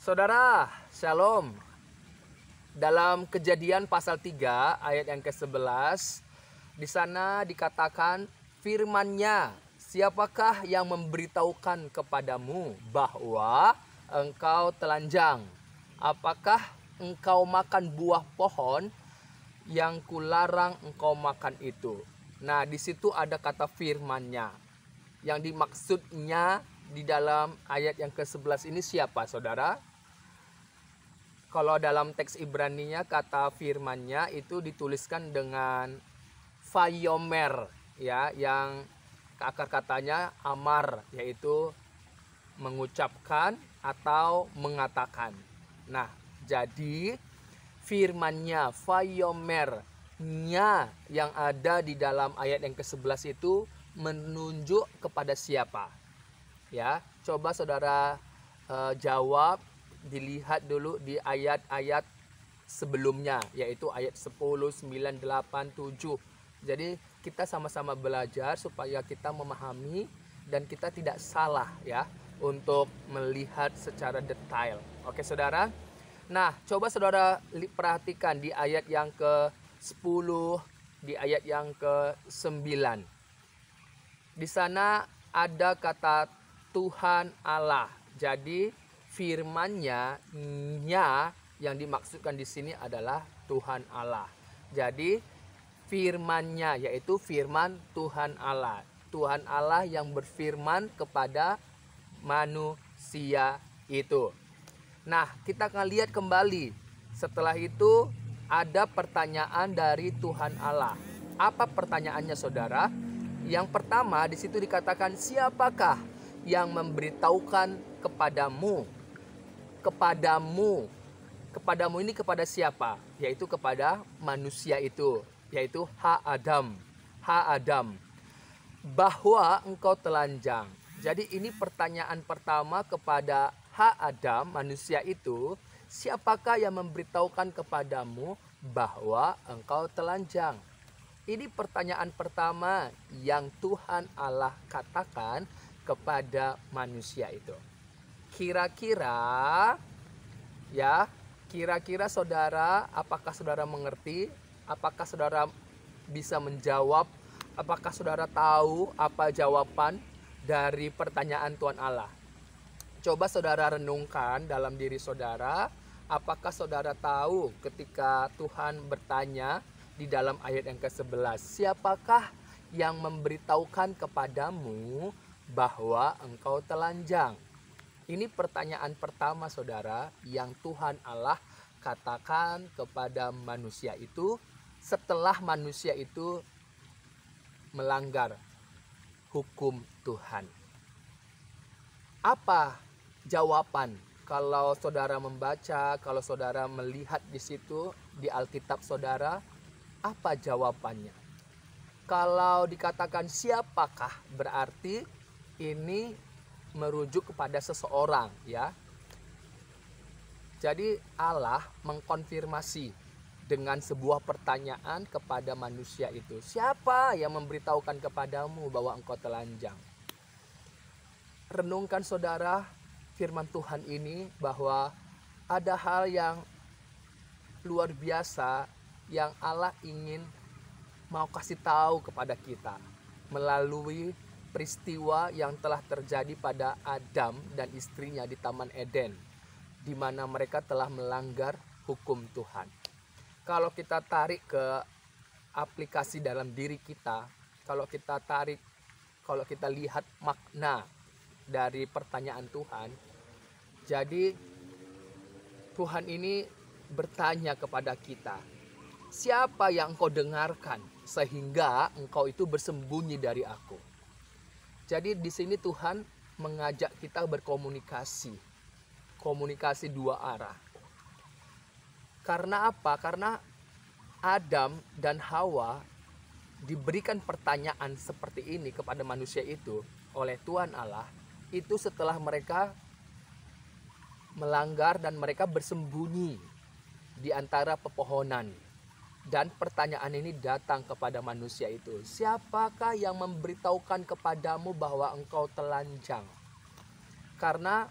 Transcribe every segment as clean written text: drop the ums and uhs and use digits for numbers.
Saudara, Shalom. Dalam Kejadian pasal 3 ayat yang ke-11, di sana dikatakan firman-Nya, siapakah yang memberitahukan kepadamu bahwa engkau telanjang? Apakah engkau makan buah pohon yang kularang engkau makan itu? Nah, di situ ada kata firman-Nya. Yang dimaksudnya di dalam ayat yang ke-11 ini siapa, saudara? Kalau dalam teks Ibrani-nya kata firman-Nya itu dituliskan dengan vayomer, ya, yang akar katanya amar, yaitu mengucapkan atau mengatakan. Nah, jadi firman-Nya, vayomer-nya yang ada di dalam ayat yang ke-11 itu menunjuk kepada siapa? Ya, coba saudara jawab. Dilihat dulu di ayat-ayat sebelumnya, yaitu ayat 10, 9, 8, 7. Jadi kita sama-sama belajar supaya kita memahami dan kita tidak salah ya untuk melihat secara detail. Oke saudara. Nah, coba saudara perhatikan di ayat yang ke-10, di ayat yang ke-9. Di sana ada kata Tuhan Allah. Jadi firman-Nya yang dimaksudkan di sini adalah Tuhan Allah. Jadi firman-Nya yaitu firman Tuhan Allah. Tuhan Allah yang berfirman kepada manusia itu. Nah, kita akan lihat kembali. Setelah itu ada pertanyaan dari Tuhan Allah. Apa pertanyaannya, saudara? Yang pertama di situ dikatakan, siapakah yang memberitahukan kepadamu? Kepadamu ini kepada siapa? Yaitu kepada manusia itu, yaitu Adam, bahwa engkau telanjang. Jadi ini pertanyaan pertama kepada Adam, manusia itu, siapakah yang memberitahukan kepadamu bahwa engkau telanjang? Ini pertanyaan pertama yang Tuhan Allah katakan kepada manusia itu. Kira-kira saudara, apakah saudara mengerti? Apakah saudara bisa menjawab? Apakah saudara tahu apa jawaban dari pertanyaan Tuhan Allah? Coba saudara renungkan dalam diri saudara. Apakah saudara tahu ketika Tuhan bertanya di dalam ayat yang ke-11, siapakah yang memberitahukan kepadamu bahwa engkau telanjang? Ini pertanyaan pertama saudara yang Tuhan Allah katakan kepada manusia itu setelah manusia itu melanggar hukum Tuhan. Apa jawaban? Kalau saudara membaca, kalau saudara melihat di situ di Alkitab saudara, apa jawabannya? Kalau dikatakan siapakah, berarti ini merujuk kepada seseorang ya. Jadi Allah mengkonfirmasi dengan sebuah pertanyaan kepada manusia itu. Siapa yang memberitahukan kepadamu bahwa engkau telanjang? Renungkan saudara firman Tuhan ini bahwa ada hal yang luar biasa yang Allah ingin mau kasih tahu kepada kita melalui peristiwa yang telah terjadi pada Adam dan istrinya di Taman Eden, di mana mereka telah melanggar hukum Tuhan. Kalau kita tarik ke aplikasi dalam diri kita, kalau kita lihat makna dari pertanyaan Tuhan, jadi Tuhan ini bertanya kepada kita, siapa yang engkau dengarkan sehingga engkau itu bersembunyi dari aku? Jadi di sini Tuhan mengajak kita berkomunikasi. Komunikasi dua arah. Karena apa? Karena Adam dan Hawa diberikan pertanyaan seperti ini kepada manusia itu oleh Tuhan Allah. Itu setelah mereka melanggar dan mereka bersembunyi di antara pepohonan. Dan pertanyaan ini datang kepada manusia itu. Siapakah yang memberitahukan kepadamu bahwa engkau telanjang? Karena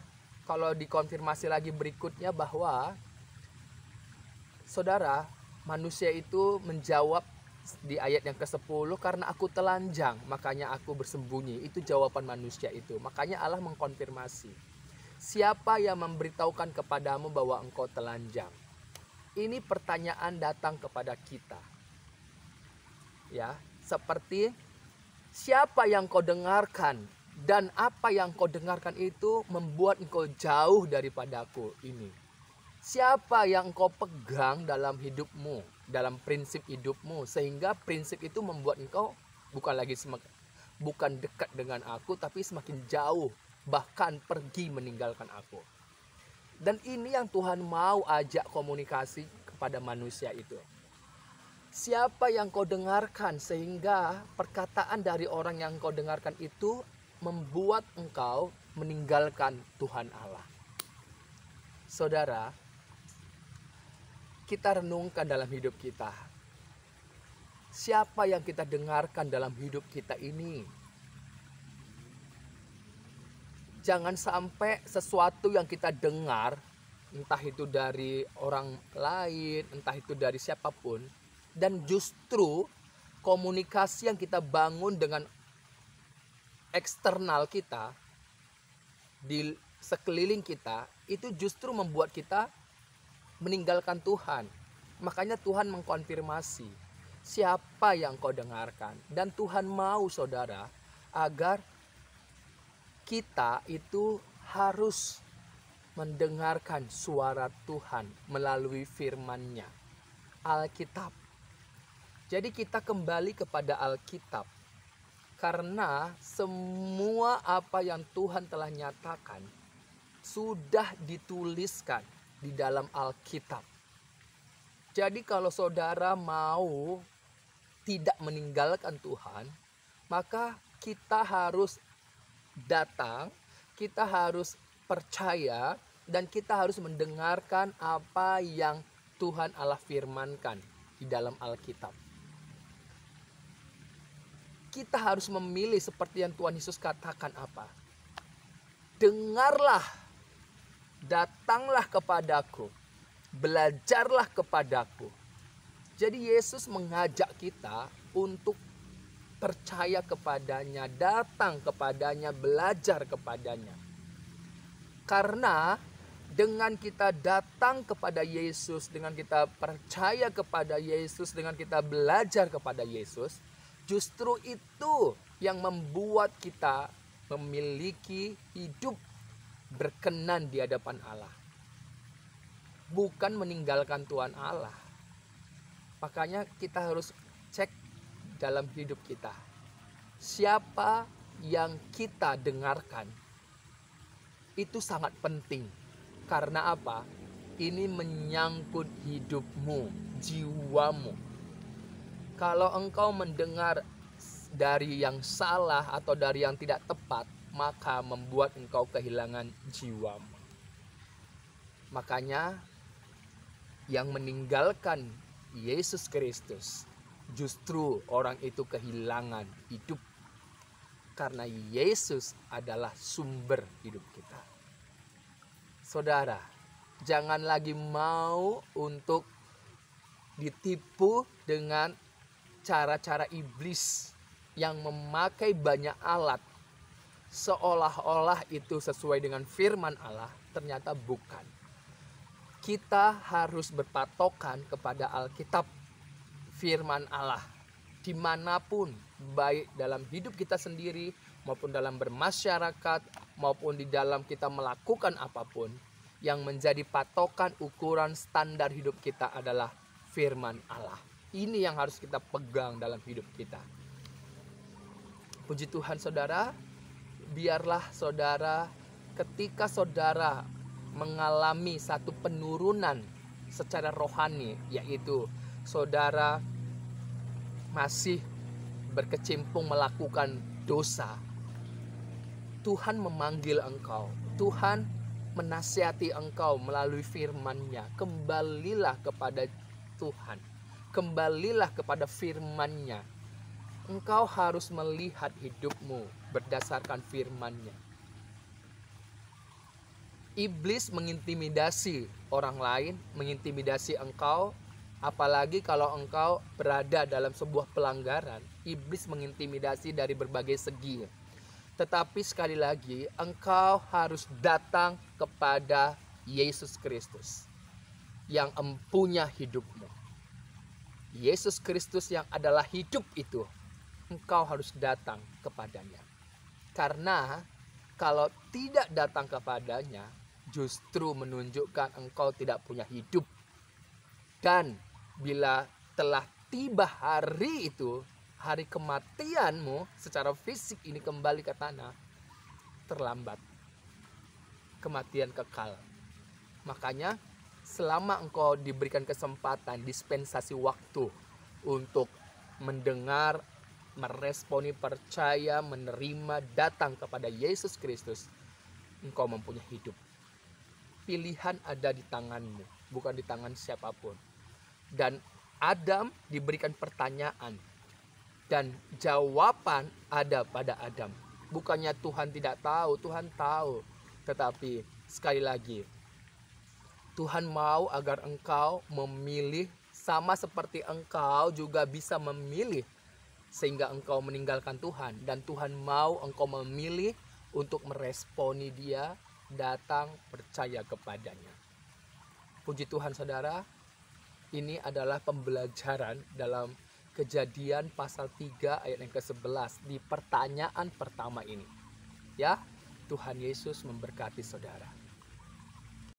kalau dikonfirmasi lagi berikutnya bahwa saudara, manusia itu menjawab di ayat yang ke-10, karena aku telanjang makanya aku bersembunyi. Itu jawaban manusia itu. Makanya Allah mengkonfirmasi, siapa yang memberitahukan kepadamu bahwa engkau telanjang? Ini pertanyaan datang kepada kita. Ya, seperti siapa yang kau dengarkan dan apa yang kau dengarkan itu membuat engkau jauh daripadaku ini. Siapa yang engkau pegang dalam hidupmu, dalam prinsip hidupmu, sehingga prinsip itu membuat engkau bukan dekat dengan aku, tapi semakin jauh, bahkan pergi meninggalkan aku. Dan ini yang Tuhan mau ajak komunikasi kepada manusia itu. Siapa yang kau dengarkan, sehingga perkataan dari orang yang kau dengarkan itu membuat engkau meninggalkan Tuhan Allah. Saudara, kita renungkan dalam hidup kita. Siapa yang kita dengarkan dalam hidup kita ini? Jangan sampai sesuatu yang kita dengar, entah itu dari orang lain, entah itu dari siapapun, dan justru komunikasi yang kita bangun dengan eksternal kita, di sekeliling kita, itu justru membuat kita meninggalkan Tuhan. Makanya Tuhan mengkonfirmasi, siapa yang kau dengarkan? Dan Tuhan mau saudara agar kita itu harus mendengarkan suara Tuhan melalui firman-Nya, Alkitab. Jadi kita kembali kepada Alkitab, karena semua apa yang Tuhan telah nyatakan sudah dituliskan di dalam Alkitab. Jadi kalau saudara mau tidak meninggalkan Tuhan, maka kita harus datang, kita harus percaya, dan kita harus mendengarkan apa yang Tuhan Allah firmankan di dalam Alkitab. Kita harus memilih seperti yang Tuhan Yesus katakan apa? Dengarlah, datanglah kepadaku, belajarlah kepadaku. Jadi Yesus mengajak kita untuk percaya kepadanya, datang kepadanya, belajar kepadanya. Karena dengan kita datang kepada Yesus, dengan kita percaya kepada Yesus, dengan kita belajar kepada Yesus, justru itu yang membuat kita memiliki hidup berkenan di hadapan Allah, bukan meninggalkan Tuhan Allah. Makanya kita harus cek dalam hidup kita, siapa yang kita dengarkan. Itu sangat penting. Karena apa? Ini menyangkut hidupmu, jiwamu. Kalau engkau mendengar dari yang salah atau dari yang tidak tepat, maka membuat engkau kehilangan jiwamu. Makanya yang meninggalkan Yesus Kristus, justru orang itu kehilangan hidup. Karena Yesus adalah sumber hidup kita. Saudara, jangan lagi mau untuk ditipu dengan cara-cara iblis yang memakai banyak alat, seolah-olah itu sesuai dengan firman Allah, ternyata bukan. Kita harus berpatokan kepada Alkitab, firman Allah, dimanapun, baik dalam hidup kita sendiri, maupun dalam bermasyarakat, maupun di dalam kita melakukan apapun. Yang menjadi patokan ukuran standar hidup kita adalah firman Allah. Ini yang harus kita pegang dalam hidup kita. Puji Tuhan saudara, biarlah saudara ketika saudara mengalami satu penurunan secara rohani, yaitu saudara masih berkecimpung melakukan dosa, Tuhan memanggil engkau, Tuhan menasihati engkau melalui firman-Nya. Kembalilah kepada Tuhan, kembalilah kepada firman-Nya. Engkau harus melihat hidupmu berdasarkan firman-Nya. Iblis mengintimidasi orang lain, mengintimidasi engkau, apalagi kalau engkau berada dalam sebuah pelanggaran. Iblis mengintimidasi dari berbagai segi. Tetapi sekali lagi, engkau harus datang kepada Yesus Kristus yang empunya hidupmu. Yesus Kristus yang adalah hidup itu, engkau harus datang kepadanya. Karena kalau tidak datang kepadanya, justru menunjukkan engkau tidak punya hidup. Dan bila telah tiba hari itu, hari kematianmu secara fisik ini kembali ke tanah, terlambat. Kematian kekal. Makanya selama engkau diberikan kesempatan, dispensasi waktu untuk mendengar, meresponi, percaya, menerima, datang kepada Yesus Kristus, engkau mempunyai hidup. Pilihan ada di tanganmu, bukan di tangan siapapun. Dan Adam diberikan pertanyaan, dan jawaban ada pada Adam. Bukannya Tuhan tidak tahu, Tuhan tahu. Tetapi sekali lagi, Tuhan mau agar engkau memilih sama seperti engkau juga bisa memilih, sehingga engkau meninggalkan Tuhan. Dan Tuhan mau engkau memilih untuk meresponi Dia, datang percaya kepadanya. Puji Tuhan saudara, ini adalah pembelajaran dalam Kejadian pasal 3 ayat yang ke-11 di pertanyaan pertama ini. Ya, Tuhan Yesus memberkati saudara.